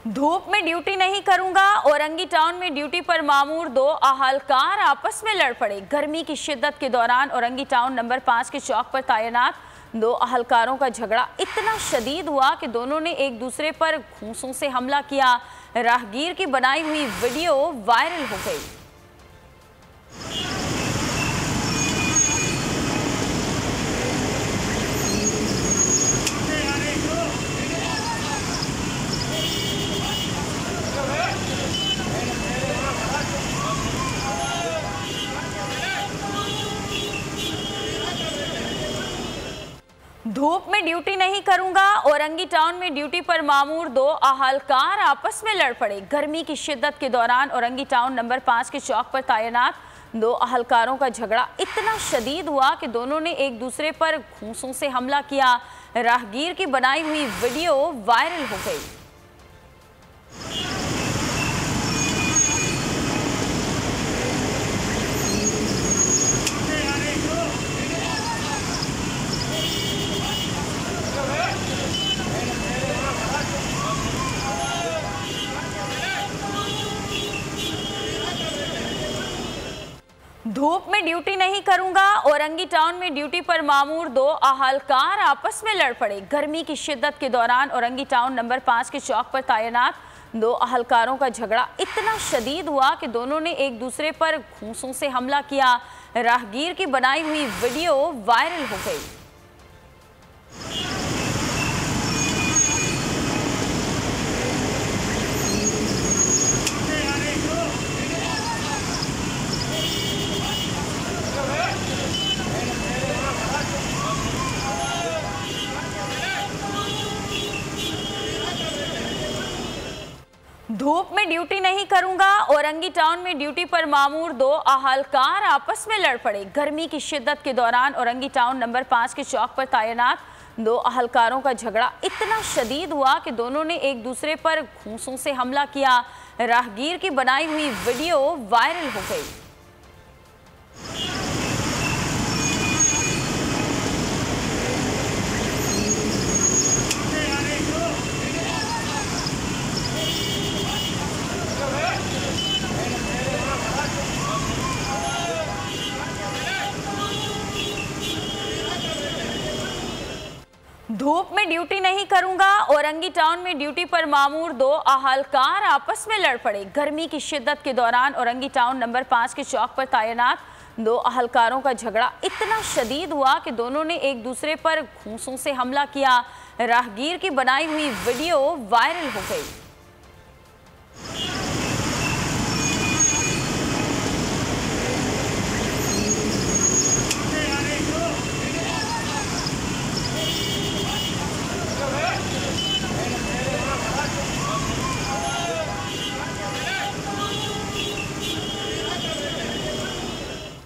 धूप में ड्यूटी नहीं करूंगा। औरंगी टाउन में ड्यूटी पर मामूर दो अहलकार आपस में लड़ पड़े। गर्मी की शिद्दत के दौरान औरंगी टाउन नंबर 5 के चौक पर तैनात दो अहलकारों का झगड़ा इतना शदीद हुआ कि दोनों ने एक दूसरे पर घूंसों से हमला किया। राहगीर की बनाई हुई वीडियो वायरल हो गई। धूप में ड्यूटी नहीं करूंगा। औरंगी टाउन में ड्यूटी पर मामूर दो अहलकार आपस में लड़ पड़े। गर्मी की शिद्दत के दौरान औरंगी टाउन नंबर 5 के चौक पर तैनात दो अहलकारों का झगड़ा इतना शदीद हुआ कि दोनों ने एक दूसरे पर घूंसों से हमला किया। राहगीर की बनाई हुई वीडियो वायरल हो गई। धूप में ड्यूटी नहीं करूंगा। औरंगी टाउन में ड्यूटी पर मामूर दो अहलकार आपस में लड़ पड़े। गर्मी की शिद्दत के दौरान औरंगी टाउन नंबर 5 के चौक पर तैनात दो अहलकारों का झगड़ा इतना शदीद हुआ कि दोनों ने एक दूसरे पर घूंसों से हमला किया। राहगीर की बनाई हुई वीडियो वायरल हो गई। धूप में ड्यूटी नहीं करूंगा। औरंगी टाउन में ड्यूटी पर मामूर दो अहलकार आपस में लड़ पड़े। गर्मी की शिद्दत के दौरान औरंगी टाउन नंबर 5 के चौक पर तैनात दो अहलकारों का झगड़ा इतना शदीद हुआ कि दोनों ने एक दूसरे पर घूंसों से हमला किया। राहगीर की बनाई हुई वीडियो वायरल हो गई। धूप में ड्यूटी नहीं करूंगा। औरंगी टाउन में ड्यूटी पर मामूर दो अहलकार आपस में लड़ पड़े। गर्मी की शिद्दत के दौरान औरंगी टाउन नंबर 5 के चौक पर तैनात दो अहलकारों का झगड़ा इतना शदीद हुआ कि दोनों ने एक दूसरे पर घूंसों से हमला किया। राहगीर की बनाई हुई वीडियो वायरल हो गई।